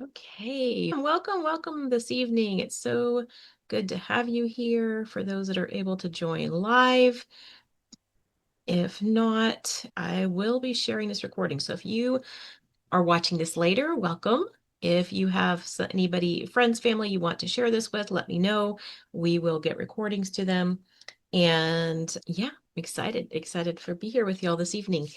Okay, welcome this evening. It's so good to have you here for those that are able to join live. If not, I will be sharing this recording. So if you are watching this later, welcome. If you have anybody, friends, family you want to share this with, let me know. We will get recordings to them. And yeah, excited for be here with y'all this evening.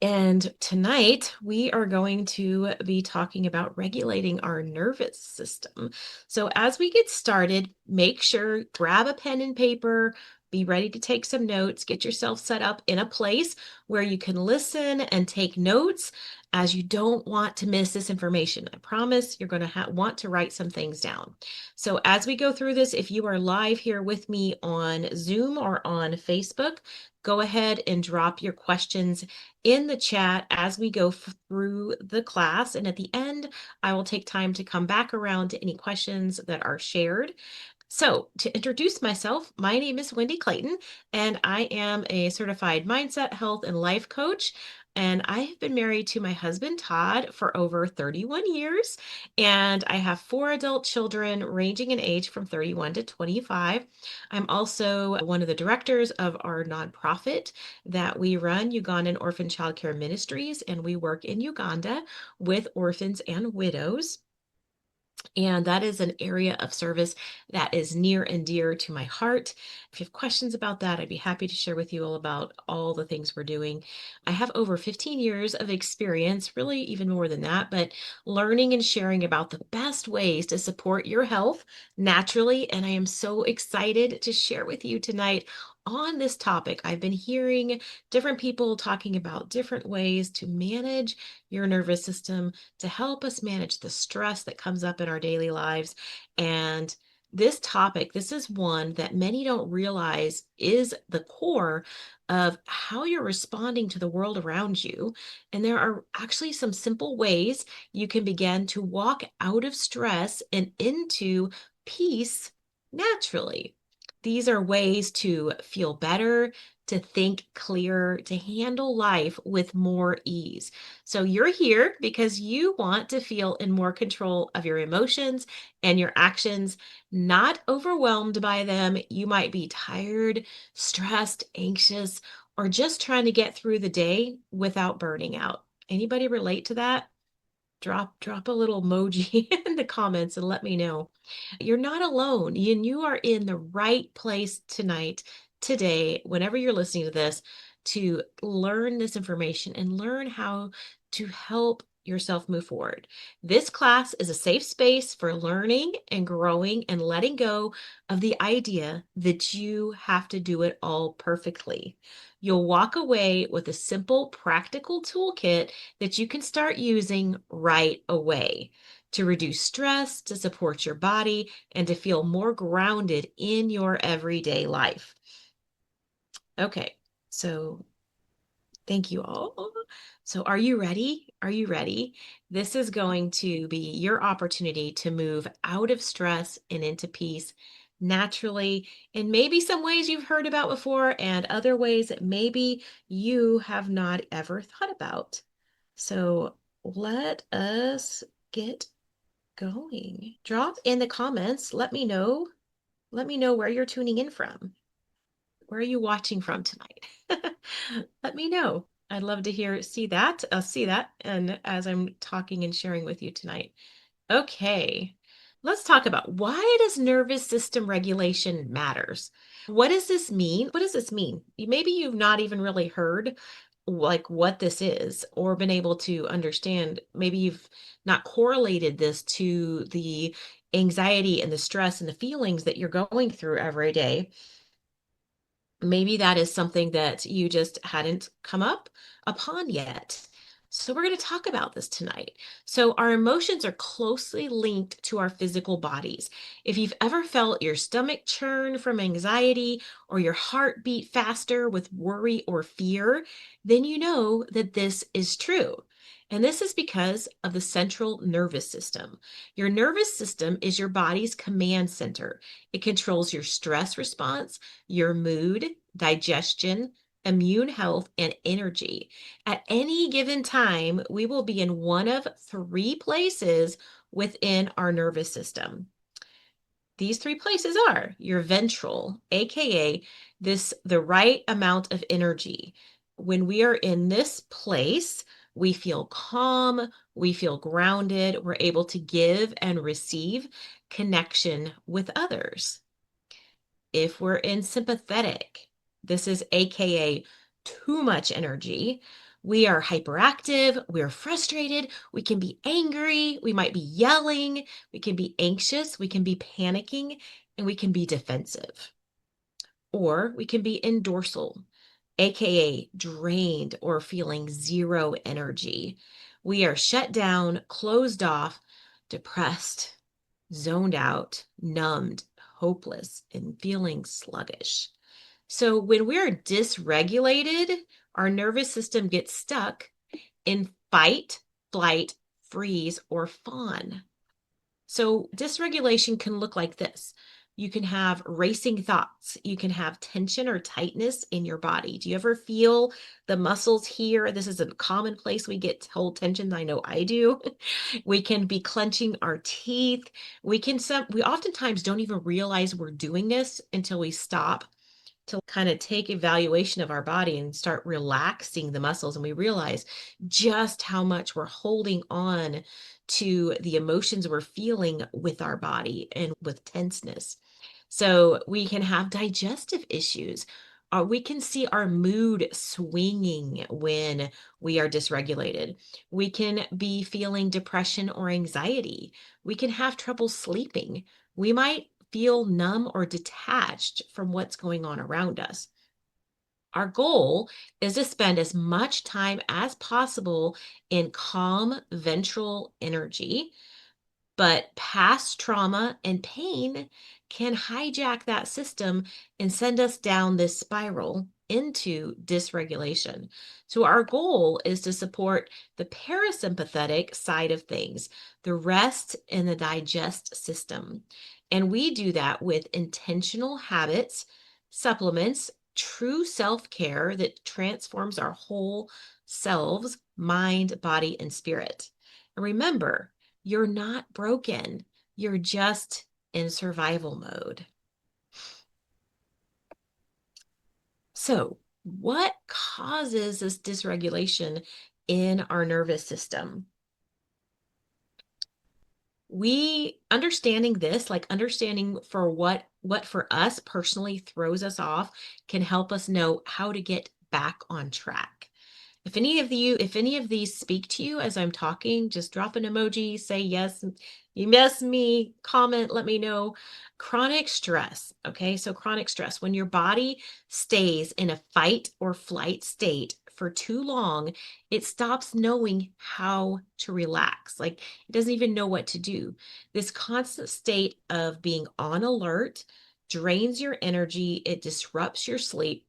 And tonight we are going to be talking about regulating our nervous system. So as we get started, make sure grab a pen and paper, be ready to take some notes, get yourself set up in a place where you can listen and take notes as you don't want to miss this information. I promise you're going to want to write some things down. So as we go through this, if you are live here with me on Zoom or on Facebook, go ahead and drop your questions in the chat as we go through the class. And at the end, I will take time to come back around to any questions that are shared. So, to introduce myself, my name is Wendy Clayton, and I am a certified mindset, health, and life coach. And I have been married to my husband, Todd, for over 31 years. And I have four adult children ranging in age from 31 to 25. I'm also one of the directors of our nonprofit that we run, Ugandan Orphan Child Care Ministries, and we work in Uganda with orphans and widows. And that is an area of service that is near and dear to my heart. If you have questions about that, I'd be happy to share with you all about all the things we're doing. I have over 15 years of experience, really even more than that, but learning and sharing about the best ways to support your health naturally. And I am so excited to share with you tonight on this topic. I've been hearing different people talking about different ways to manage your nervous system, to help us manage the stress that comes up in our daily lives. And this topic, this is one that many don't realize is the core of how you're responding to the world around you. And there are actually some simple ways you can begin to walk out of stress and into peace naturally. These are ways to feel better, to think clearer, to handle life with more ease. So you're here because you want to feel in more control of your emotions and your actions, not overwhelmed by them. You might be tired, stressed, anxious, or just trying to get through the day without burning out. Anybody relate to that? Drop a little emoji in the comments and let me know. You're not alone. You are in the right place tonight, today, whenever you're listening to this, to learn this information and learn how to help yourself move forward. This class is a safe space for learning and growing and letting go of the idea that you have to do it all perfectly. You'll walk away with a simple, practical toolkit that you can start using right away to reduce stress, to support your body, and to feel more grounded in your everyday life. Okay, so thank you all. So are you ready? Are you ready? This is going to be your opportunity to move out of stress and into peace naturally, in maybe some ways you've heard about before and other ways that maybe you have not ever thought about. So let us get going. Drop in the comments. Let me know. Let me know where you're tuning in from. Where are you watching from tonight? Let me know. I'd love to see that. See that. And as I'm talking and sharing with you tonight. Okay. Let's talk about why does nervous system regulation matters? What does this mean? What does this mean? Maybe you've not even really heard like what this is or been able to understand. Maybe you've not correlated this to the anxiety and the stress and the feelings that you're going through every day. Maybe that is something that you just hadn't come up upon yet. So we're going to talk about this tonight. So our emotions are closely linked to our physical bodies. If you've ever felt your stomach churn from anxiety or your heart beat faster with worry or fear, then you know that this is true. And this is because of the central nervous system. Your nervous system is your body's command center. It controls your stress response, your mood, digestion, immune health, and energy. At any given time, we will be in one of three places within our nervous system. These three places are your ventral, aka the right amount of energy. When we are in this place, we feel calm, we feel grounded, we're able to give and receive connection with others. If we're in sympathetic, this is aka too much energy. We are hyperactive, we're frustrated, we can be angry, we might be yelling, we can be anxious, we can be panicking, and we can be defensive. Or we can be in dorsal, aka drained or feeling zero energy. We are shut down, closed off, depressed, zoned out, numbed, hopeless, and feeling sluggish. So when we're dysregulated, our nervous system gets stuck in fight, flight, freeze, or fawn. So dysregulation can look like this. You can have racing thoughts. You can have tension or tightness in your body. Do you ever feel the muscles here? This is a common place we get told tension. I know I do. We can be clenching our teeth. We oftentimes don't even realize we're doing this until we stop to kind of take evaluation of our body and start relaxing the muscles, and we realize just how much we're holding on to the emotions we're feeling with our body and with tenseness. So we can have digestive issues. We can see our mood swinging when we are dysregulated. We can be feeling depression or anxiety. We can have trouble sleeping. We might feel numb or detached from what's going on around us. Our goal is to spend as much time as possible in calm ventral energy, but past trauma and pain can hijack that system and send us down this spiral into dysregulation. So, our goal is to support the parasympathetic side of things, the rest and the digest system. And we do that with intentional habits, supplements, true self care that transforms our whole selves, mind, body, and spirit. And remember, you're not broken. You're just in survival mode. So, what causes this dysregulation in our nervous system? We understanding this, like understanding for what for us personally throws us off, can help us know how to get back on track. If any of these speak to you as I'm talking, just drop an emoji, say yes, you miss me, comment, let me know. Chronic stress. Okay. So chronic stress, when your body stays in a fight or flight state for too long, it stops knowing how to relax. Like it doesn't even know what to do. This constant state of being on alert drains your energy. It disrupts your sleep.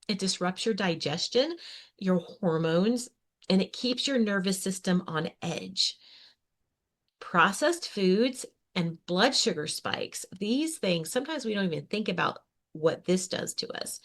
It disrupts your digestion, your hormones, and it keeps your nervous system on edge. Processed foods and blood sugar spikes, these things, sometimes we don't even think about what this does to us.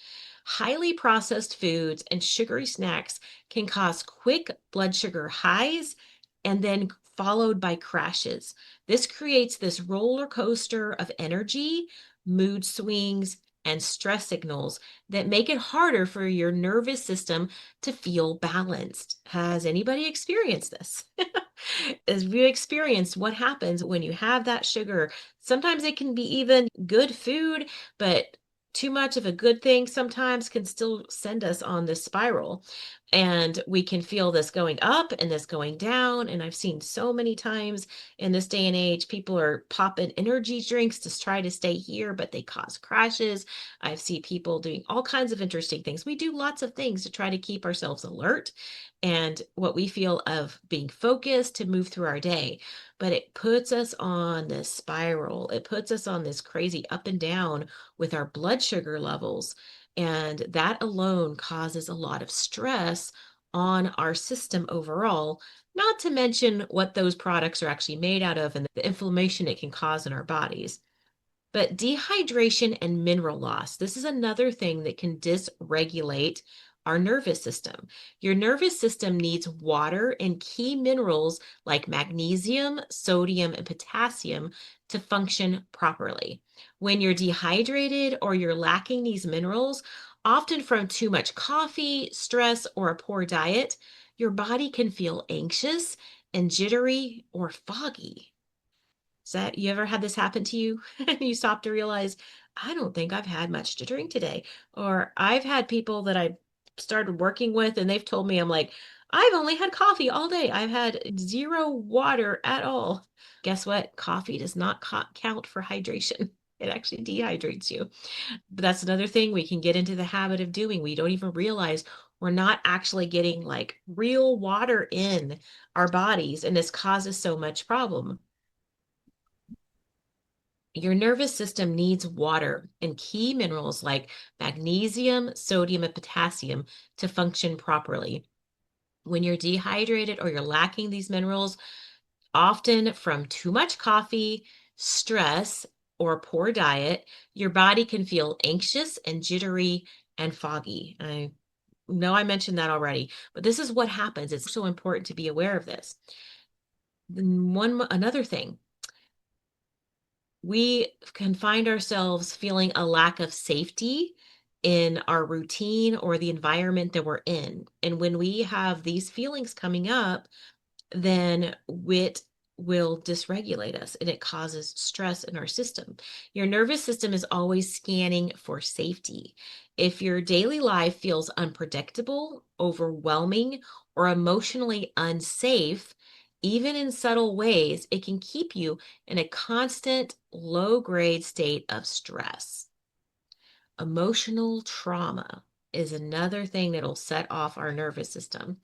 Highly processed foods and sugary snacks can cause quick blood sugar highs and then followed by crashes. This creates this roller coaster of energy, mood swings, and stress signals that make it harder for your nervous system to feel balanced. Has anybody experienced this? As you experienced what happens when you have that sugar. Sometimes it can be even good food, but too much of a good thing sometimes can still send us on this spiral. And we can feel this going up and this going down. And I've seen so many times in this day and age, people are popping energy drinks to try to stay here, but they cause crashes. I've seen people doing all kinds of interesting things. We do lots of things to try to keep ourselves alert and what we feel of being focused to move through our day. But it puts us on this spiral. It puts us on this crazy up and down with our blood sugar levels. And that alone causes a lot of stress on our system overall, not to mention what those products are actually made out of and the inflammation it can cause in our bodies. But dehydration and mineral loss, this is another thing that can dysregulate our nervous system. Your nervous system needs water and key minerals like magnesium, sodium, and potassium to function properly. When you're dehydrated or you're lacking these minerals, often from too much coffee, stress, or a poor diet, your body can feel anxious and jittery or foggy. Is that you ever had this happen to you? And you stop to realize, I don't think I've had much to drink today. Or I've had people that I started working with and they've told me, I'm like, I've only had coffee all day. I've had zero water at all. Guess what? Coffee does not count for hydration. It actually dehydrates you. But that's another thing we can get into the habit of doing. We don't even realize we're not actually getting like real water in our bodies, and this causes so much problem. Your nervous system needs water and key minerals like magnesium, sodium, and potassium to function properly. When you're dehydrated or you're lacking these minerals, often from too much coffee, stress, or a poor diet, your body can feel anxious and jittery and foggy. I know I mentioned that already, but this is what happens. It's so important to be aware of this. Another thing, we can find ourselves feeling a lack of safety in our routine or the environment that we're in. And when we have these feelings coming up, then it will dysregulate us and it causes stress in our system. Your nervous system is always scanning for safety. If your daily life feels unpredictable, overwhelming, or emotionally unsafe, even in subtle ways, it can keep you in a constant low grade state of stress. Emotional trauma is another thing that'll set off our nervous system.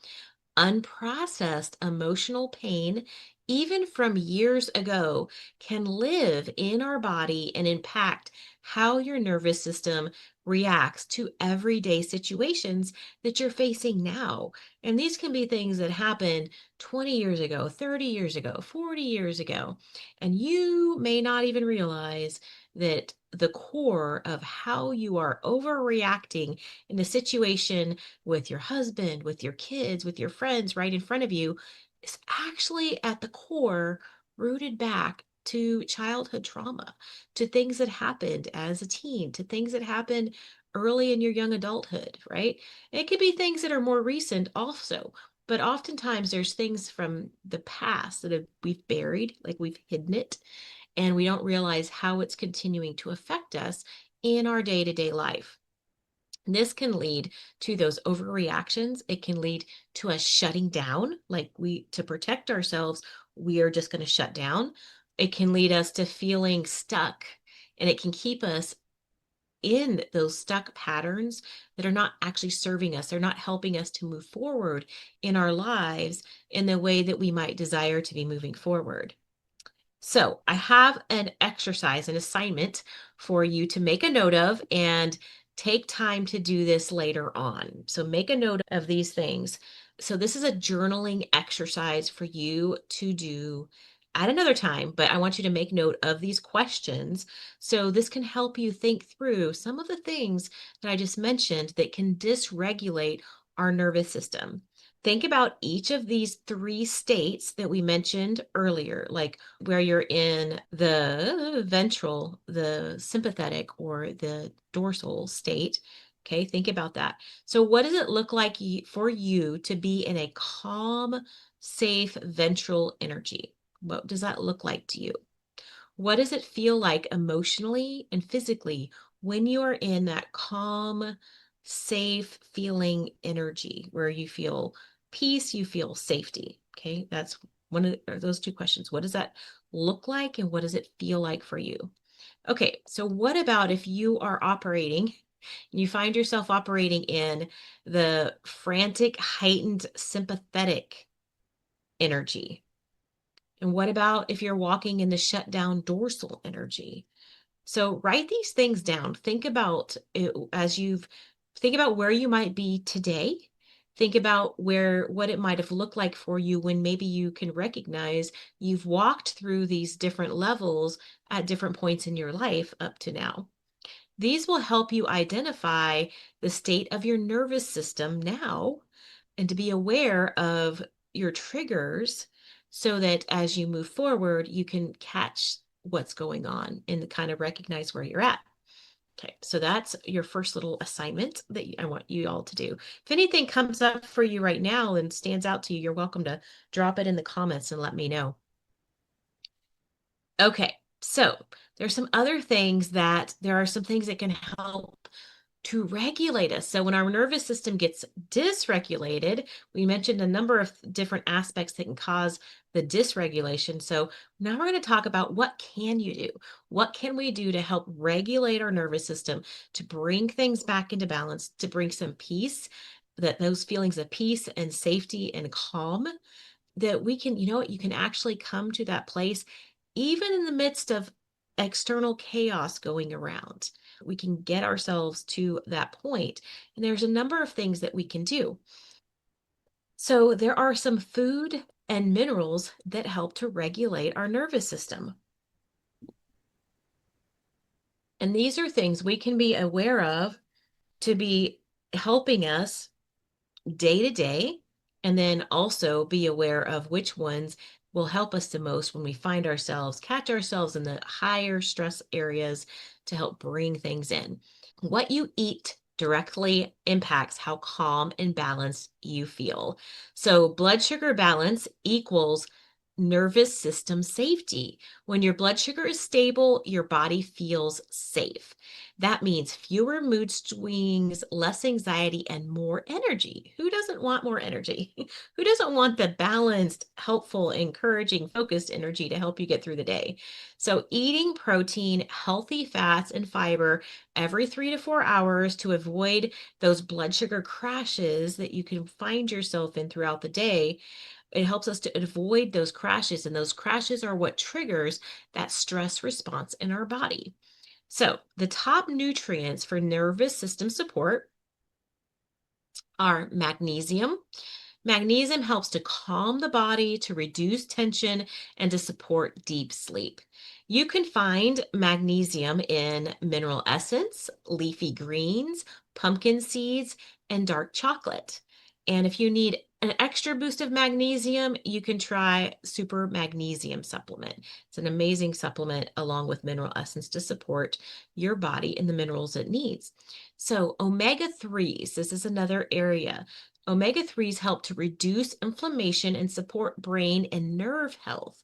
Unprocessed emotional pain, even from years ago, can live in our body and impact how your nervous system reacts to everyday situations that you're facing now. And these can be things that happened 20 years ago, 30 years ago, 40 years ago. And you may not even realize that the core of how you are overreacting in a situation with your husband, with your kids, with your friends right in front of you is actually at the core rooted back to childhood trauma, to things that happened as a teen, to things that happened early in your young adulthood, right? It could be things that are more recent also, but oftentimes there's things from the past we've buried, like we've hidden it, and we don't realize how it's continuing to affect us in our day-to-day life. This can lead to those overreactions. It can lead to us shutting down, like to protect ourselves, we are just going to shut down. It can lead us to feeling stuck, and it can keep us in those stuck patterns that are not actually serving us. They're not helping us to move forward in our lives in the way that we might desire to be moving forward. So I have an exercise, an assignment for you to make a note of and take time to do this later on. So make a note of these things. So this is a journaling exercise for you to do at another time, but I want you to make note of these questions. So this can help you think through some of the things that I just mentioned that can dysregulate our nervous system. Think about each of these three states that we mentioned earlier, like where you're in the ventral, the sympathetic, or the dorsal state. Okay, think about that. So, what does it look like for you to be in a calm, safe ventral energy? What does that look like to you? What does it feel like emotionally and physically when you are in that calm, safe feeling energy where you feel peace, you feel safety? Okay, that's one of those two questions. What does that look like and what does it feel like for you? Okay, so what about if you are operating, you find yourself operating in the frantic, heightened, sympathetic energy? And what about if you're walking in the shut down dorsal energy? So write these things down. Think about it think about where you might be today. Think about what it might have looked like for you when maybe you can recognize you've walked through these different levels at different points in your life up to now. These will help you identify the state of your nervous system now and to be aware of your triggers so that as you move forward, you can catch what's going on and kind of recognize where you're at. Okay, so that's your first little assignment that I want you all to do. If anything comes up for you right now and stands out to you, you're welcome to drop it in the comments and let me know. Okay, so there's some other things that there are some things that can help to regulate us. So when our nervous system gets dysregulated, we mentioned a number of different aspects that can cause the dysregulation. So now we're going to talk about what can you do? What can we do to help regulate our nervous system, to bring things back into balance, to bring some peace, that those feelings of peace and safety and calm that we can, you know what, you can actually come to that place even in the midst of external chaos going around. We can get ourselves to that point. And there's a number of things that we can do. So there are some food and minerals that help to regulate our nervous system. And these are things we can be aware of to be helping us day to day, and then also be aware of which ones will help us the most when we catch ourselves in the higher stress areas to help bring things in. What you eat directly impacts how calm and balanced you feel. So, blood sugar balance equals nervous system safety. When your blood sugar is stable, your body feels safe. That means fewer mood swings, less anxiety, and more energy. Who doesn't want more energy? Who doesn't want the balanced, helpful, encouraging, focused energy to help you get through the day? So, eating protein, healthy fats, and fiber every 3 to 4 hours to avoid those blood sugar crashes that you can find yourself in throughout the day. It helps us to avoid those crashes, and those crashes are what triggers that stress response in our body. So, the top nutrients for nervous system support are magnesium. Magnesium helps to calm the body, to reduce tension, and to support deep sleep. You can find magnesium in mineral essence, leafy greens, pumpkin seeds, and dark chocolate. And if you need an extra boost of magnesium, you can try super magnesium supplement. It's an amazing supplement along with mineral essence to support your body and the minerals it needs. So omega 3s, this is another area. Omega 3s help to reduce inflammation and support brain and nerve health.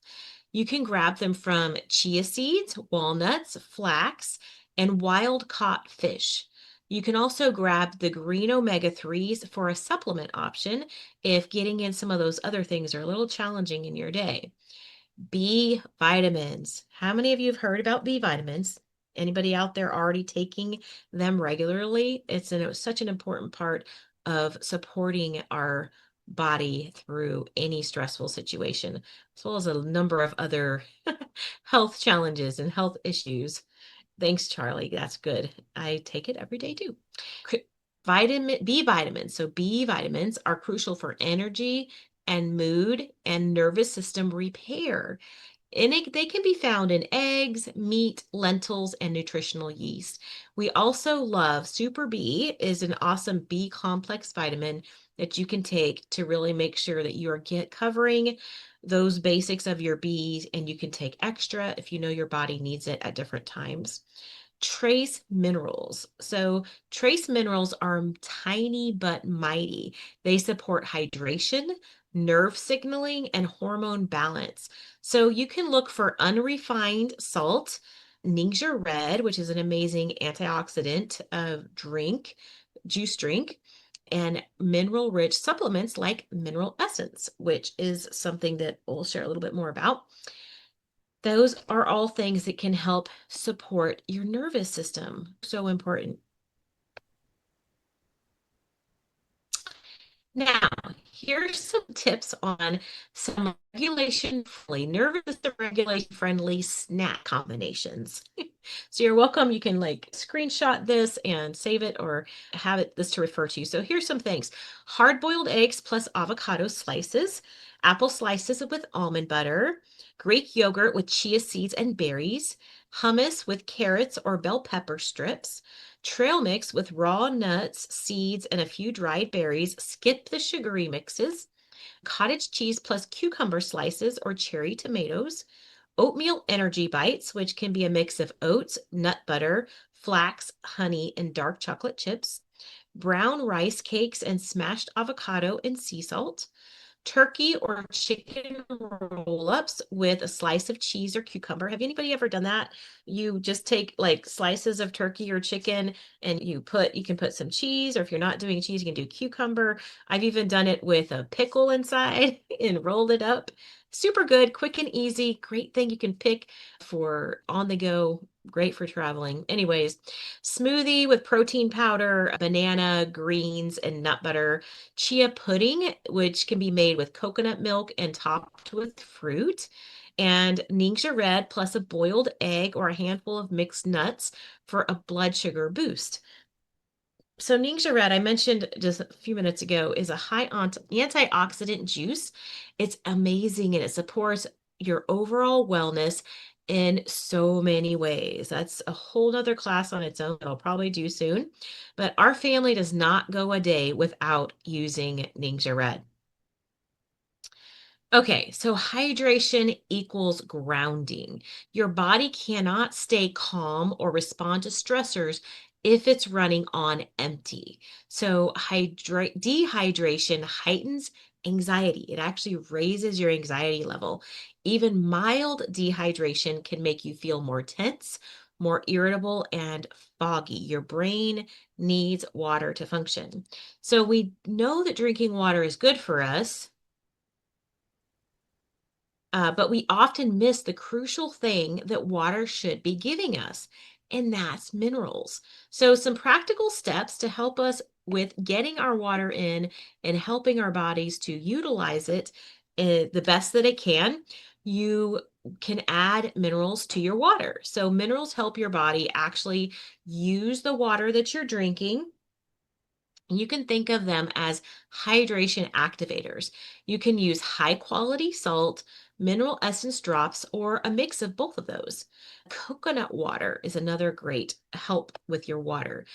You can grab them from chia seeds, walnuts, flax, and wild caught fish. You can also grab the green omega 3s for a supplement option if getting in some of those other things are a little challenging in your day. B vitamins. How many of you have heard about B vitamins? Anybody out there already taking them regularly? It's such an important part of supporting our body through any stressful situation, as well as a number of other health challenges and health issues. Thanks, Charlie. That's good. I take it every day too. Vitamin B vitamins. So B vitamins are crucial for energy and mood and nervous system repair. And they can be found in eggs, meat, lentils, and nutritional yeast. We also love Super B is an awesome B complex vitamin that you can take to really make sure that you are covering those basics of your B's, and you can take extra if you know your body needs it at different times. Trace minerals. So trace minerals are tiny but mighty. They support hydration, nerve signaling, and hormone balance. So you can look for unrefined salt, Ningxia Red, which is an amazing antioxidant juice drink, and mineral-rich supplements like mineral essence, which is something that we'll share a little bit more about. Those are all things that can help support your nervous system. So important. Now, here's some tips on some nervous system regulation friendly snack combinations. So you're welcome. You can like screenshot this and save it or have this to refer to. So here's some things. Hard-boiled eggs plus avocado slices. apple slices with almond butter, Greek yogurt with chia seeds and berries, hummus with carrots or bell pepper strips, trail mix with raw nuts, seeds, and a few dried berries. Skip the sugary mixes. Cottage cheese plus cucumber slices or cherry tomatoes. Oatmeal energy bites, which can be a mix of oats, nut butter, flax, honey, and dark chocolate chips. Brown rice cakes and smashed avocado and sea salt. Turkey or chicken roll-ups with a slice of cheese or cucumber. Have anybody ever done that? You just take like slices of turkey or chicken and you can put some cheese, or if you're not doing cheese, you can do cucumber. I've even done it with a pickle inside and rolled it up. Super good, quick and easy. Great thing you can pick for on the go. Great for traveling. Anyways, smoothie with protein powder, banana, greens, and nut butter. Chia pudding, which can be made with coconut milk and topped with fruit. And Ningxia Red plus a boiled egg or a handful of mixed nuts for a blood sugar boost. So Ningxia Red, I mentioned just a few minutes ago, is a high antioxidant juice. It's amazing and it supports your overall wellness in so many ways. That's a whole nother class on its own that I'll probably do soon. But our family does not go a day without using Ningxia Red. Okay, so hydration equals grounding. Your body cannot stay calm or respond to stressors if it's running on empty. So dehydration heightens anxiety. It actually raises your anxiety level. Even mild dehydration can make you feel more tense, more irritable, and foggy. Your brain needs water to function. So we know that drinking water is good for us. But we often miss the crucial thing that water should be giving us, and that's minerals. So, some practical steps to help us with getting our water in and helping our bodies to utilize it the best that it can. You can add minerals to your water. So, minerals help your body actually use the water that you're drinking. You can think of them as hydration activators. You can use high quality salt, mineral essence drops, or a mix of both of those. Coconut water is another great help with your water.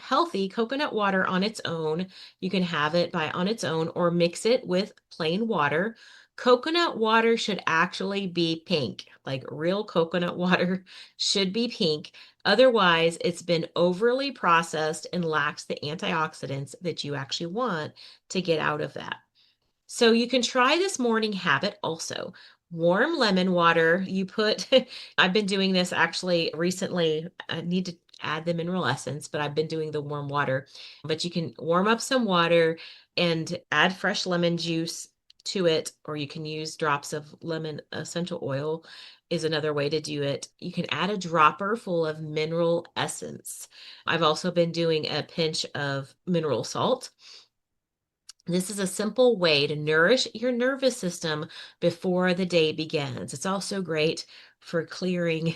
Healthy coconut water on its own, you can have it by on its own or mix it with plain water. Coconut water should actually be pink, like real coconut water should be pink. Otherwise, it's been overly processed and lacks the antioxidants that you actually want to get out of that. So you can try this morning habit also. Warm lemon water, you put, I've been doing this actually recently. I need to add the mineral essence, but I've been doing the warm water. But you can warm up some water and add fresh lemon juice to it, or you can use drops of lemon essential oil is another way to do it. You can add a dropper full of mineral essence. I've also been doing a pinch of mineral salt. This is a simple way to nourish your nervous system before the day begins. It's also great for clearing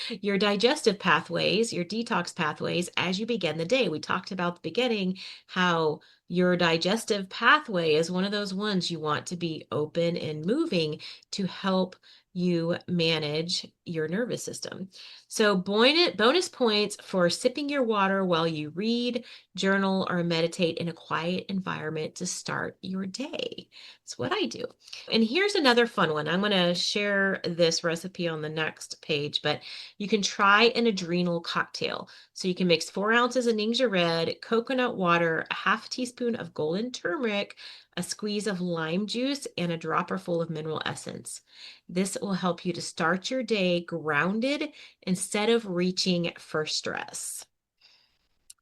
your digestive pathways, your detox pathways as you begin the day. We talked about the beginning how your digestive pathway is one of those ones you want to be open and moving to help you manage your nervous system. So bonus points for sipping your water while you read, journal, or meditate in a quiet environment to start your day. It's what I do. And here's another fun one. I'm going to share this recipe on the next page, but you can try an adrenal cocktail. So you can mix 4 ounces of Ningxia Red, coconut water, a half teaspoon of golden turmeric, a squeeze of lime juice, and a dropper full of mineral essence. This will help you to start your day grounded instead of reaching for stress.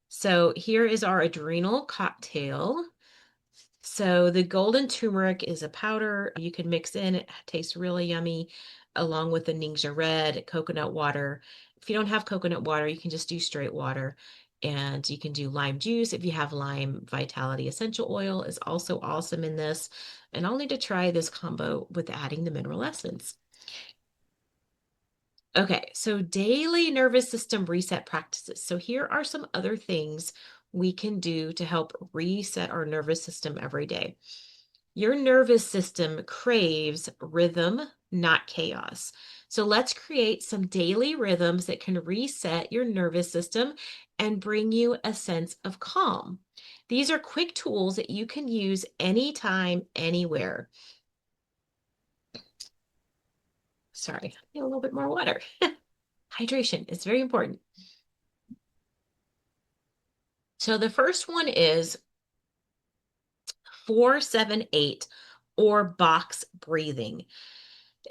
So here is our adrenal cocktail. So the golden turmeric is a powder you can mix in. It tastes really yummy along with the Ningxia Red, coconut water. If you don't have coconut water, you can just do straight water. And you can do lime juice. If you have lime, Vitality essential oil is also awesome in this. And I'll need to try this combo with adding the mineral essence. Okay, so daily nervous system reset practices. So here are some other things we can do to help reset our nervous system every day. Your nervous system craves rhythm, not chaos. So let's create some daily rhythms that can reset your nervous system and bring you a sense of calm. These are quick tools that you can use anytime, anywhere. Sorry, I need a little bit more water. Hydration is very important. So the first one is 478 or box breathing.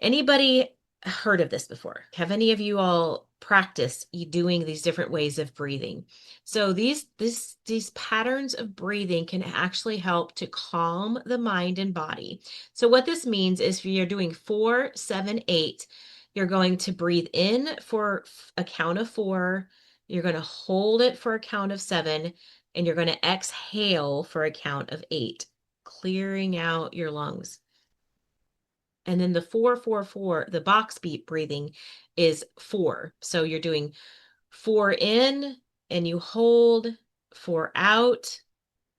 Anybody heard of this before? Have any of you all practiced doing these different ways of breathing? So these patterns of breathing can actually help to calm the mind and body. So what this means is if you're doing 478, you're going to breathe in for a count of 4, you're going to hold it for a count of 7, and you're going to exhale for a count of 8, clearing out your lungs. And then the 4-4-4, the box beat breathing is 4. So you're doing 4 in and you hold, 4 out,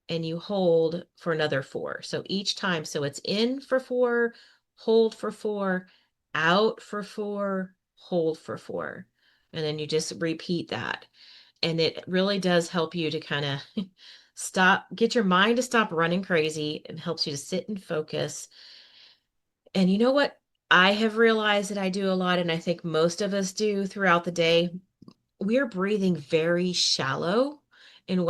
and you hold for another 4. So each time, so it's in for 4, hold for 4, out for 4, hold for 4. And then you just repeat that. And it really does help you to kind of get your mind to stop running crazy. It helps you to sit and focus. And you know what? I have realized that I do a lot, and I think most of us do throughout the day. We're breathing very shallow. And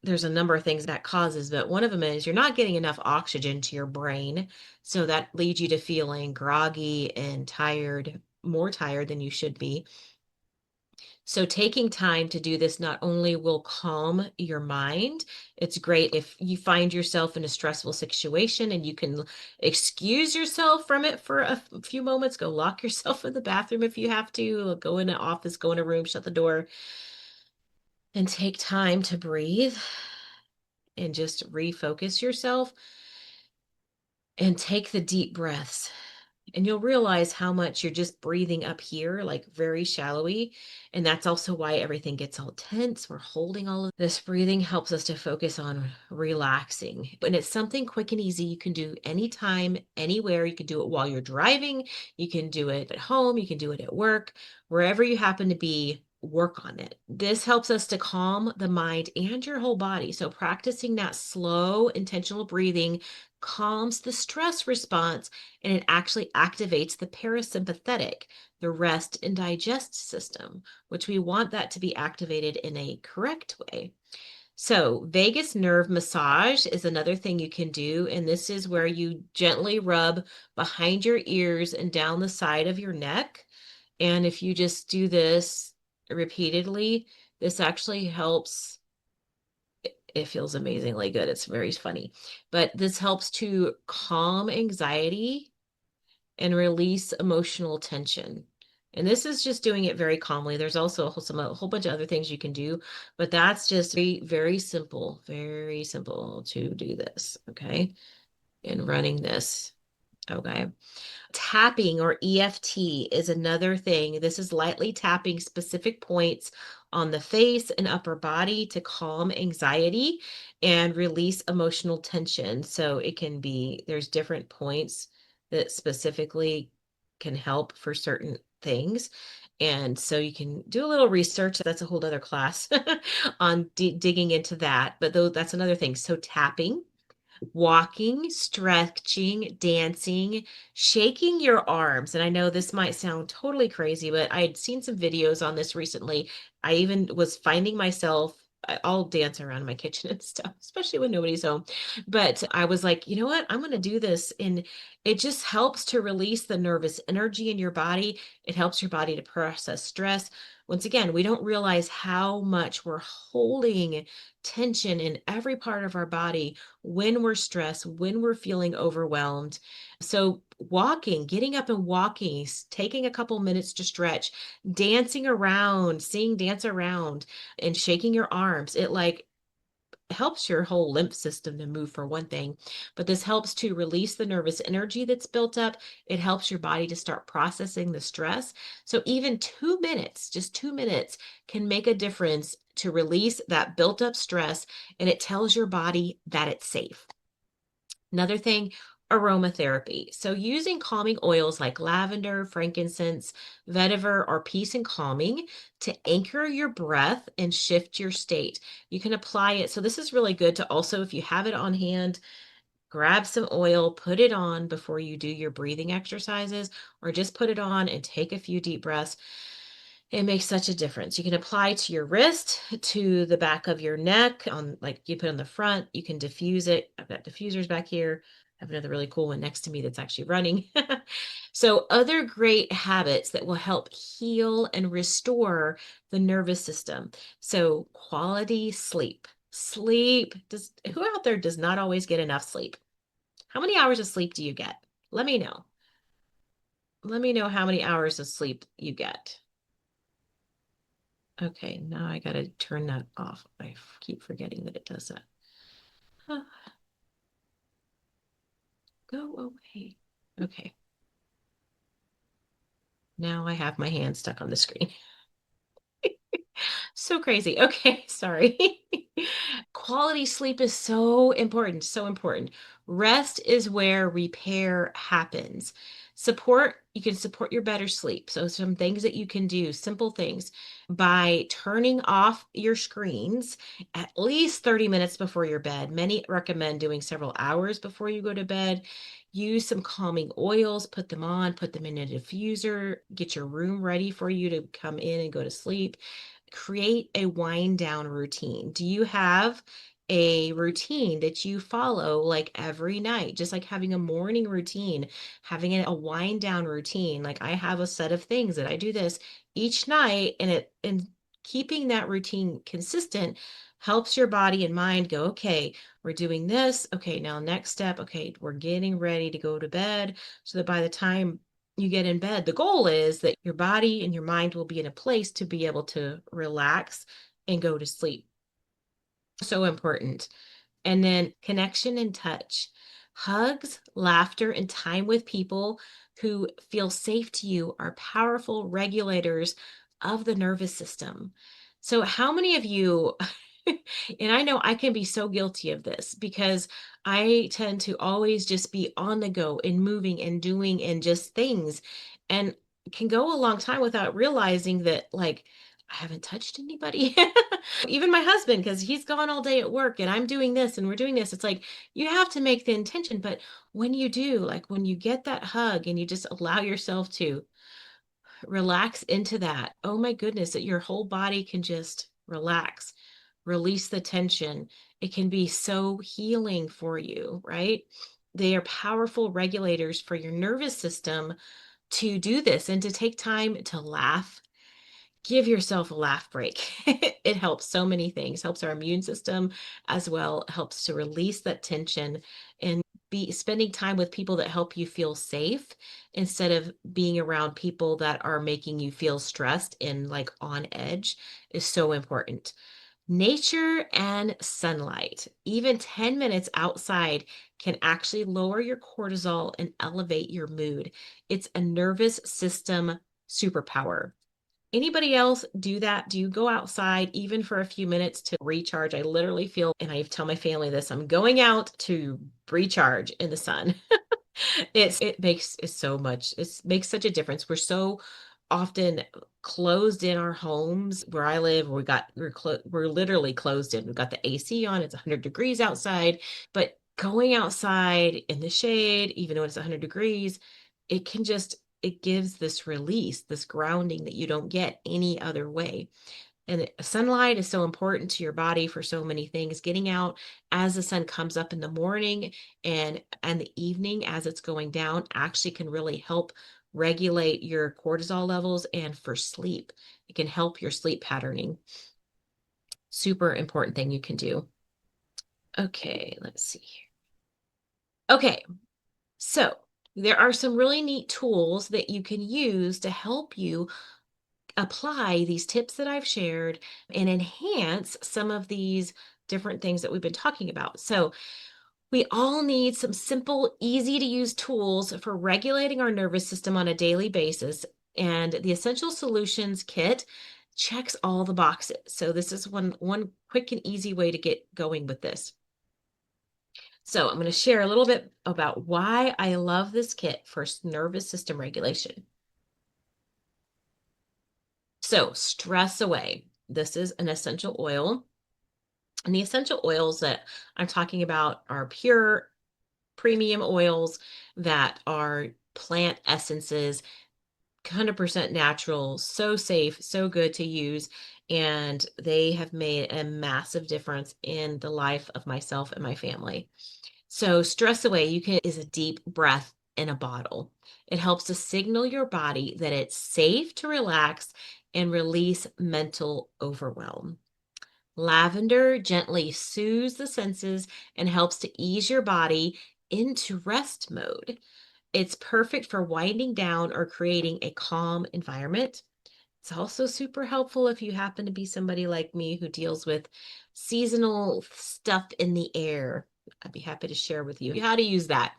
there's a number of things that causes, but one of them is you're not getting enough oxygen to your brain. So that leads you to feeling groggy and tired, more tired than you should be. So taking time to do this not only will calm your mind, it's great if you find yourself in a stressful situation and you can excuse yourself from it for a few moments, go lock yourself in the bathroom if you have to, go in an office, go in a room, shut the door, and take time to breathe and just refocus yourself and take the deep breaths. And you'll realize how much you're just breathing up here, like very shallowly. And that's also why everything gets all tense. We're holding all of this. Breathing helps us to focus on relaxing. And it's something quick and easy you can do anytime, anywhere. You can do it while you're driving. You can do it at home. You can do it at work, wherever you happen to be. Work on it. This helps us to calm the mind and your whole body. So practicing that slow, intentional breathing calms the stress response, and it actually activates the parasympathetic, the rest and digest system, which we want that to be activated in a correct way. So vagus nerve massage is another thing you can do, and this is where you gently rub behind your ears and down the side of your neck. And if you just do this repeatedly, this actually helps. It feels amazingly good. It's very funny. But this helps to calm anxiety and release emotional tension. And this is just doing it very calmly. There's also a whole bunch of other things you can do, but that's just very very simple to do this. Okay. And running this. Okay. Tapping or EFT is another thing. This is lightly tapping specific points on the face and upper body to calm anxiety and release emotional tension. So it can be, there's different points that specifically can help for certain things. And so you can do a little research. That's a whole other class on digging into that. But though that's another thing. So tapping, walking, stretching, dancing, shaking your arms. And I know this might sound totally crazy, but I had seen some videos on this recently. I even was finding myself, I'll dance around in my kitchen and stuff, especially when nobody's home. But I was like, you know what? I'm going to do this. And it just helps to release the nervous energy in your body. It helps your body to process stress. Once again, we don't realize how much we're holding tension in every part of our body when we're stressed, when we're feeling overwhelmed. So walking, getting up and walking, taking a couple minutes to stretch, dancing around, seeing dance around and shaking your arms, it like helps your whole lymph system to move for one thing, but this helps to release the nervous energy that's built up. It helps your body to start processing the stress. So even 2 minutes, just 2 minutes can make a difference to release that built up stress, and it tells your body that it's safe. Another thing, aromatherapy. So using calming oils like lavender, frankincense, vetiver, or peace and calming to anchor your breath and shift your state. You can apply it. So this is really good to also, if you have it on hand, grab some oil, put it on before you do your breathing exercises, or just put it on and take a few deep breaths. It makes such a difference. You can apply to your wrist, to the back of your neck, on like you put on the front. You can diffuse it. I've got diffusers back here. I have another really cool one next to me that's actually running. So, other great habits that will help heal and restore the nervous system. So, quality sleep. Sleep. Does who out there does not always get enough sleep? How many hours of sleep do you get? Let me know. Let me know how many hours of sleep you get. Okay, now I gotta turn that off. I keep forgetting that it does that. Huh, go away. Okay, now I have my hand stuck on the screen. So crazy. Okay, sorry. Quality sleep is so important, so important. Rest is where repair happens. You can support your better sleep. So, some things that you can do, simple things, by turning off your screens at least 30 minutes before your bed. Many recommend doing several hours before you go to bed. Use some calming oils, put them on, put them in a diffuser, get your room ready for you to come in and go to sleep. Create a wind down routine. Do you have a routine that you follow like every night? Just like having a morning routine, having a wind down routine. Like I have a set of things that I do this each night, and keeping that routine consistent helps your body and mind go, okay, we're doing this. Okay, now next step. Okay, we're getting ready to go to bed so that by the time you get in bed, the goal is that your body and your mind will be in a place to be able to relax and go to sleep. So important. And then connection and touch. Hugs, laughter, and time with people who feel safe to you are powerful regulators of the nervous system. So, how many of you, and I know I can be so guilty of this because I tend to always just be on the go and moving and doing and just things, and can go a long time without realizing that, like, I haven't touched anybody. Even my husband, because he's gone all day at work and I'm doing this and we're doing this. It's like you have to make the intention. But when you do, like when you get that hug and you just allow yourself to relax into that, oh my goodness, that your whole body can just relax, release the tension. It can be so healing for you, right? They are powerful regulators for your nervous system to do this and to take time to laugh. Give yourself a laugh break. It helps so many things, helps our immune system as well, helps to release that tension, and be spending time with people that help you feel safe instead of being around people that are making you feel stressed and like on edge is so important. Nature and sunlight, even 10 minutes outside, can actually lower your cortisol and elevate your mood. It's a nervous system superpower. Anybody else do that? Do you go outside even for a few minutes to recharge? I literally feel, and I tell my family this, I'm going out to recharge in the sun. It makes it so much, it makes such a difference. We're so often closed in our homes. Where I live, we're literally closed in. We've got the AC on, it's 100 degrees outside, but going outside in the shade, even though it's 100 degrees, it gives this release, this grounding that you don't get any other way. And sunlight is so important to your body for so many things. Getting out as the sun comes up in the morning and the evening as it's going down actually can really help regulate your cortisol levels, and for sleep. It can help your sleep patterning. Super important thing you can do. Okay, let's see here. Okay, so there are some really neat tools that you can use to help you apply these tips that I've shared and enhance some of these different things that we've been talking about. So, we all need some simple, easy to use tools for regulating our nervous system on a daily basis. And the Essential Solutions Kit checks all the boxes. So, this is one quick and easy way to get going with this. So I'm going to share a little bit about why I love this kit for nervous system regulation. So stress away. This is an essential oil. And the essential oils that I'm talking about are pure premium oils that are plant essences, 100% natural, so safe, so good to use. And they have made a massive difference in the life of myself and my family. So stress away, you can is a deep breath in a bottle. It helps to signal your body that it's safe to relax and release mental overwhelm. Lavender gently soothes the senses and helps to ease your body into rest mode. It's perfect for winding down or creating a calm environment. It's also super helpful if you happen to be somebody like me who deals with seasonal stuff in the air. I'd be happy to share with you how to use that.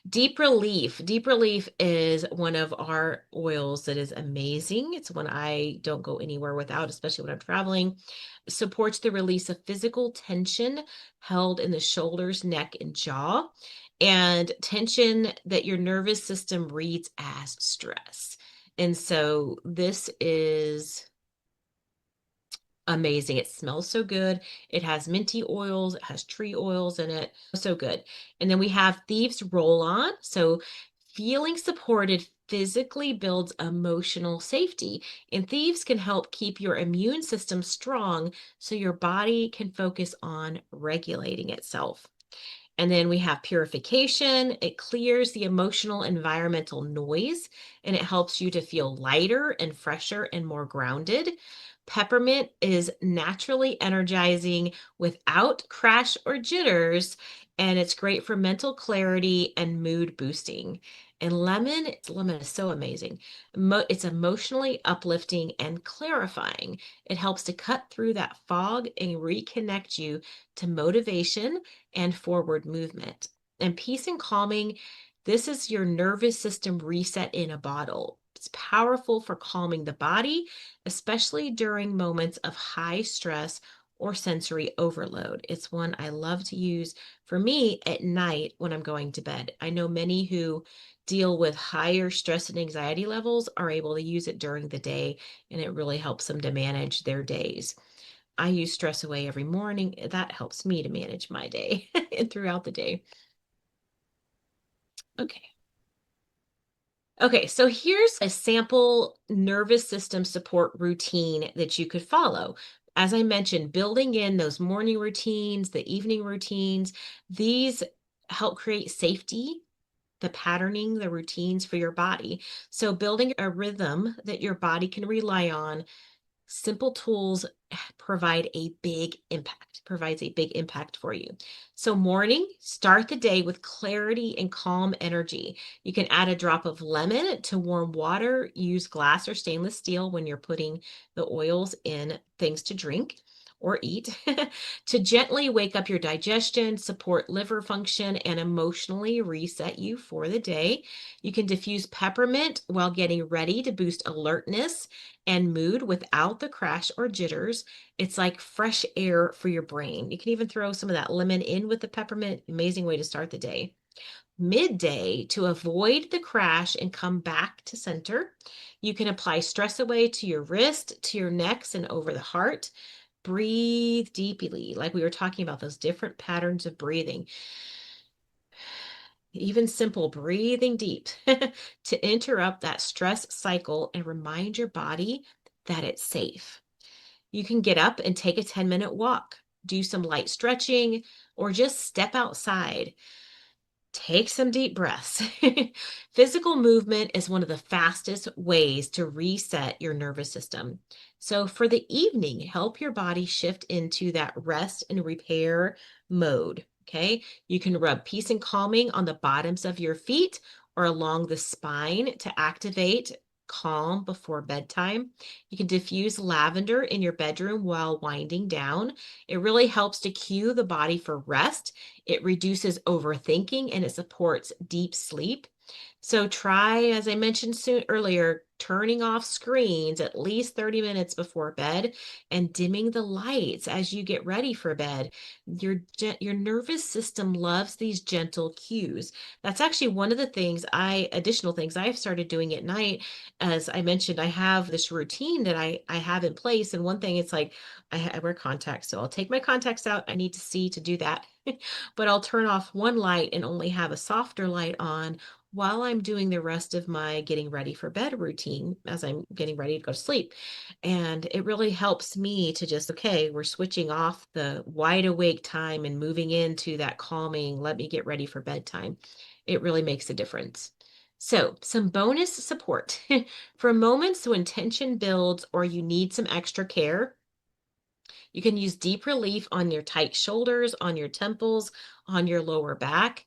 Deep Relief. Deep Relief is one of our oils that is amazing. It's one I don't go anywhere without, especially when I'm traveling. Supports the release of physical tension held in the shoulders, neck, and jaw, and tension that your nervous system reads as stress. And so this is amazing. It smells so good. It has minty oils, it has tree oils in it. So good. And then we have Thieves Roll On. So feeling supported physically builds emotional safety. And Thieves can help keep your immune system strong so your body can focus on regulating itself. And then we have purification. It clears the emotional environmental noise and it helps you to feel lighter and fresher and more grounded. Peppermint is naturally energizing without crash or jitters, and it's great for mental clarity and mood boosting. And lemon is so amazing. It's emotionally uplifting and clarifying. It helps to cut through that fog and reconnect you to motivation and forward movement. And peace and calming, this is your nervous system reset in a bottle. It's powerful for calming the body, especially during moments of high stress or sensory overload. It's one I love to use for me at night when I'm going to bed. I know many who deal with higher stress and anxiety levels are able to use it during the day, and it really helps them to manage their days. I use Stress Away every morning. That helps me to manage my day and throughout the day. Okay. Okay, so here's a sample nervous system support routine that you could follow. As I mentioned, building in those morning routines, the evening routines, these help create safety, the patterning, the routines for your body. So building a rhythm that your body can rely on. Simple tools provides a big impact for you. So morning, start the day with clarity and calm energy. You can add a drop of lemon to warm water, use glass or stainless steel when you're putting the oils in things to drink or eat to gently wake up your digestion, support liver function, and emotionally reset you for the day. You can diffuse peppermint while getting ready to boost alertness and mood without the crash or jitters. It's like fresh air for your brain. You can even throw some of that lemon in with the peppermint. Amazing way to start the day. Midday, to avoid the crash and come back to center, you can apply Stress Away to your wrist, to your necks, and over the heart. Breathe deeply, like we were talking about, those different patterns of breathing. Even simple breathing deep to interrupt that stress cycle and remind your body that it's safe. You can get up and take a 10-minute walk, do some light stretching, or just step outside. Take some deep breaths. Physical movement is one of the fastest ways to reset your nervous system. So, for the evening, help your body shift into that rest and repair mode. Okay. You can rub peace and calming on the bottoms of your feet or along the spine to activate calm before bedtime. You can diffuse lavender in your bedroom while winding down. It really helps to cue the body for rest. It reduces overthinking and it supports deep sleep. So try, as I mentioned earlier, turning off screens at least 30 minutes before bed and dimming the lights as you get ready for bed. Your nervous system loves these gentle cues. That's actually one of the additional things I've started doing at night. As I mentioned, I have this routine that I have in place. And one thing, it's like I wear contacts, so I'll take my contacts out. I need to see to do that. But I'll turn off one light and only have a softer light on while I'm doing the rest of my getting ready for bed routine as I'm getting ready to go to sleep. And it really helps me to just, okay, we're switching off the wide awake time and moving into that calming, let me get ready for bedtime. It really makes a difference. So, some bonus support for moments when tension builds or you need some extra care. You can use deep relief on your tight shoulders, on your temples, on your lower back.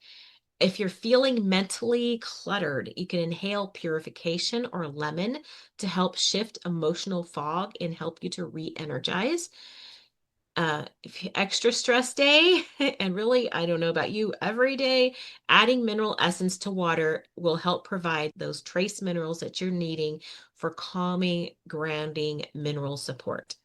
If you're feeling mentally cluttered, you can inhale purification or lemon to help shift emotional fog and help you to re-energize. If extra stress day, and really, I don't know about you, every day, adding mineral essence to water will help provide those trace minerals that you're needing for calming, grounding mineral support.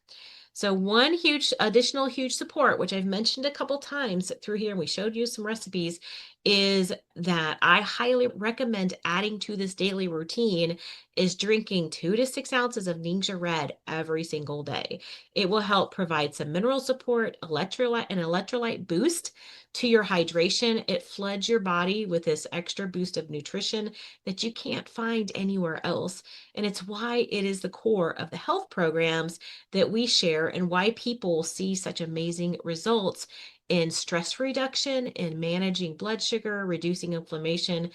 So one additional huge support, which I've mentioned a couple times through here, and we showed you some recipes, is that I highly recommend adding to this daily routine is drinking 2 to 6 ounces of Ningxia Red every single day. It will help provide some mineral support, an electrolyte boost to your hydration. It floods your body with this extra boost of nutrition that you can't find anywhere else. And it's why it is the core of the health programs that we share and why people see such amazing results in stress reduction, in managing blood sugar, reducing inflammation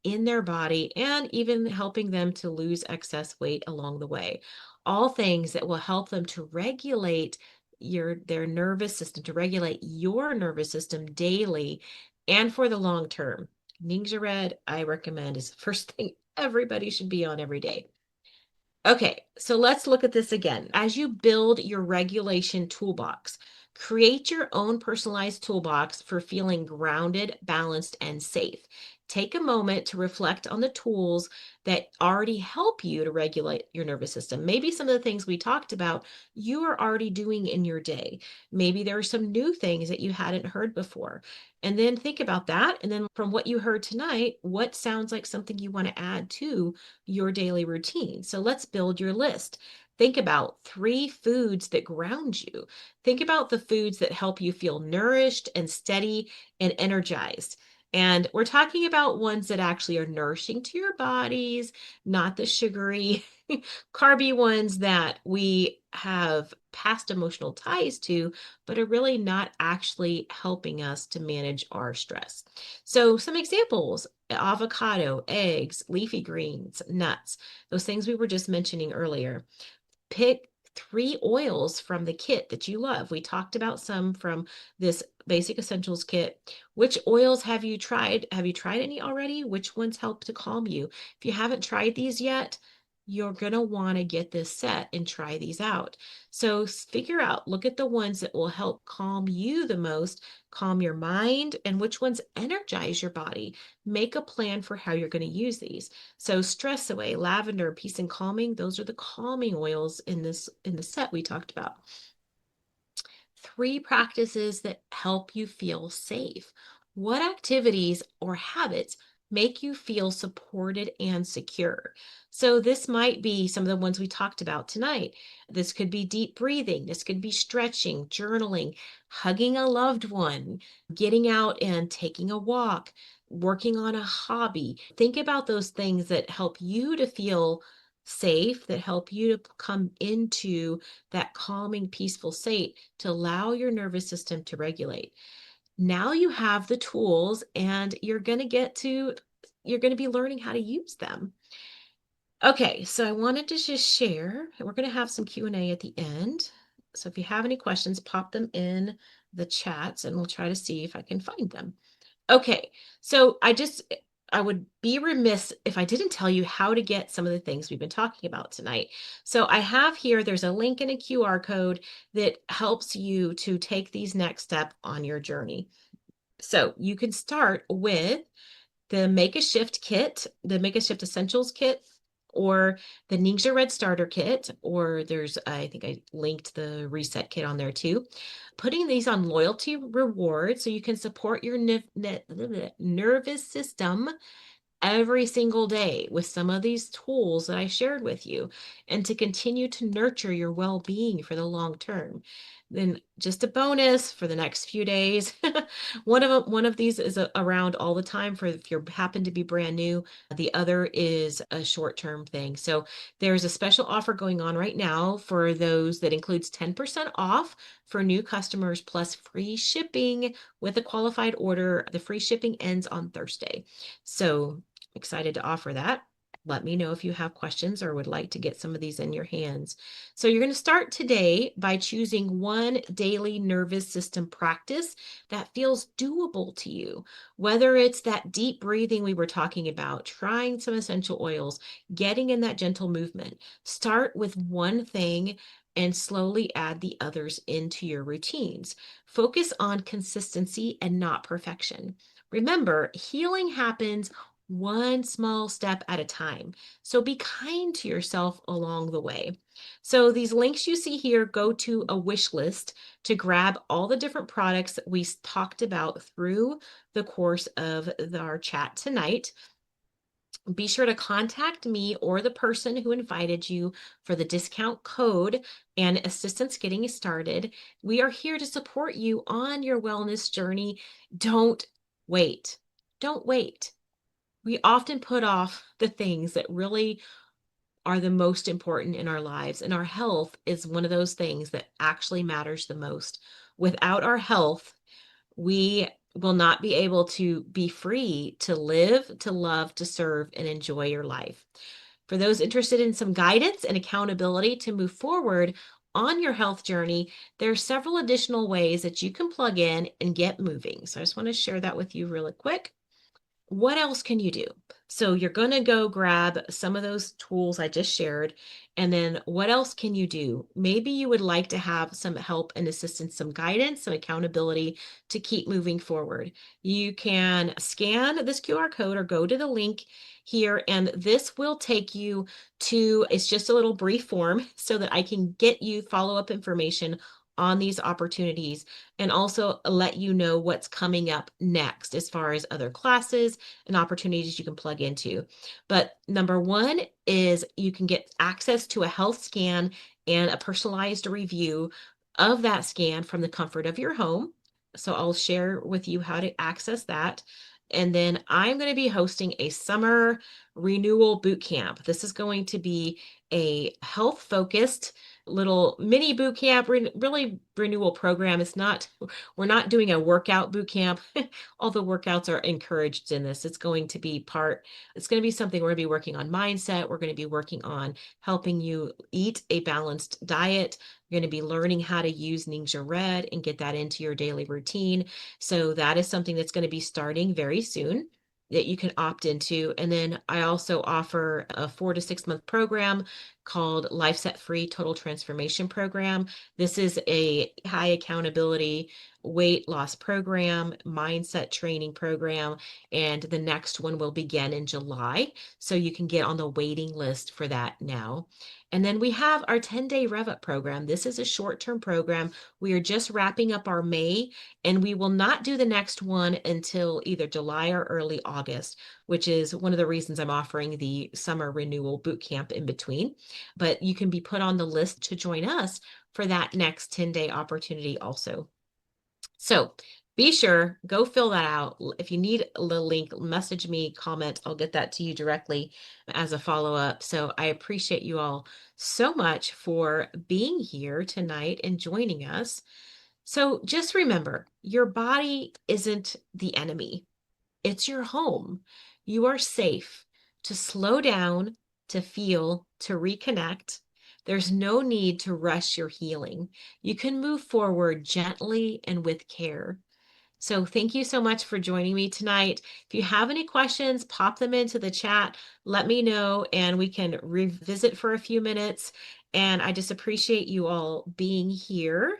in their body, and even helping them to lose excess weight along the way. All things that will help them to regulate their nervous system, to regulate your nervous system daily and for the long term. Ningxia Red, I recommend, is the first thing everybody should be on every day. Okay, so let's look at this again. As you build your regulation toolbox, create your own personalized toolbox for feeling grounded, balanced, and safe. Take a moment to reflect on the tools that already help you to regulate your nervous system. Maybe some of the things we talked about you are already doing in your day. Maybe there are some new things that you hadn't heard before. And then think about that. And then from what you heard tonight, what sounds like something you want to add to your daily routine? So let's build your list. Think about 3 foods that ground you. Think about the foods that help you feel nourished and steady and energized. And we're talking about ones that actually are nourishing to your bodies, not the sugary, carby ones that we have past emotional ties to, but are really not actually helping us to manage our stress. So, some examples: avocado, eggs, leafy greens, nuts, those things we were just mentioning earlier. Pick 3 oils from the kit that you love. We talked about some from this basic essentials kit. Which oils have you tried? Have you tried any already? Which ones help to calm you? If you haven't tried these yet, you're going to want to get this set and try these out. So figure out, look at the ones that will help calm you the most, calm your mind, and which ones energize your body. Make a plan for how you're going to use these. So stress away, lavender, peace and calming, those are the calming oils in the set we talked about. 3 practices that help you feel safe. What activities or habits make you feel supported and secure? So this might be some of the ones we talked about tonight. This could be deep breathing. This could be stretching, journaling, hugging a loved one, getting out and taking a walk, working on a hobby. Think about those things that help you to feel safe, that help you to come into that calming, peaceful state to allow your nervous system to regulate. Now you have the tools and you're going to be learning how to use them. Okay, so I wanted to just share, and we're going to have some Q&A at the end. So if you have any questions, pop them in the chats and we'll try to see if I can find them. Okay, so I would be remiss if I didn't tell you how to get some of the things we've been talking about tonight. So I have here, there's a link and a QR code that helps you to take these next steps on your journey. So you can start with the Make a Shift kit, the Make a Shift Essentials kit. or the Ningxia Red Starter Kit, or I think I linked the Reset Kit on there too. Putting these on loyalty rewards so you can support your nervous system every single day with some of these tools that I shared with you, and to continue to nurture your well-being for the long term. Then just a bonus for the next few days. One of these is around all the time for if you happen to be brand new. The other is a short-term thing. So there's a special offer going on right now for those that includes 10% off for new customers plus free shipping with a qualified order. The free shipping ends on Thursday. So excited to offer that. Let me know if you have questions or would like to get some of these in your hands. So you're going to start today by choosing one daily nervous system practice that feels doable to you, whether it's that deep breathing we were talking about, trying some essential oils, getting in that gentle movement. Start with one thing and slowly add the others into your routines. Focus on consistency and not perfection. Remember, healing happens one small step at a time. So be kind to yourself along the way. So these links you see here go to a wish list to grab all the different products that we talked about through the course of our chat tonight. Be sure to contact me or the person who invited you for the discount code and assistance getting started. We are here to support you on your wellness journey. Don't wait. Don't wait. We often put off the things that really are the most important in our lives, and our health is one of those things that actually matters the most. Without our health, we will not be able to be free to live, to love, to serve, and enjoy your life. For those interested in some guidance and accountability to move forward on your health journey, there are several additional ways that you can plug in and get moving. So I just want to share that with you really quick. What else can you do? So you're going to go grab some of those tools I just shared. And then what else can you do? Maybe you would like to have some help and assistance, some guidance, some accountability to keep moving forward. You can scan this QR code or go to the link here, and this will take you to, it's just a little brief form so that I can get you follow-up information on these opportunities and also let you know what's coming up next as far as other classes and opportunities you can plug into. But number one is you can get access to a health scan and a personalized review of that scan from the comfort of your home. So I'll share with you how to access that. And then I'm going to be hosting a summer renewal boot camp. This is going to be a health focused little mini boot camp, really renewal program. We're not doing a workout boot camp. All the workouts are encouraged in this. It's going to be something we're going to be working on mindset. We're going to be working on helping you eat a balanced diet. You're going to be learning how to use Ningxia Red and get that into your daily routine. So that is something that's going to be starting very soon that you can opt into. And then I also offer a 4 to 6 month program called Life Set Free Total Transformation Program. This is a high accountability weight loss program, mindset training program, and the next one will begin in July. So you can get on the waiting list for that now. And then we have our 10-day Rev Up program. This is a short-term program. We are just wrapping up our May, and we will not do the next one until either July or early August, which is one of the reasons I'm offering the summer renewal boot camp in between. But you can be put on the list to join us for that next 10-day opportunity also. So be sure, go fill that out. If you need the link, message me, comment. I'll get that to you directly as a follow-up. So I appreciate you all so much for being here tonight and joining us. So just remember, your body isn't the enemy. It's your home. You are safe to slow down, to feel, to reconnect. There's no need to rush your healing. You can move forward gently and with care. So thank you so much for joining me tonight. If you have any questions, pop them into the chat. Let me know and we can revisit for a few minutes. And I just appreciate you all being here.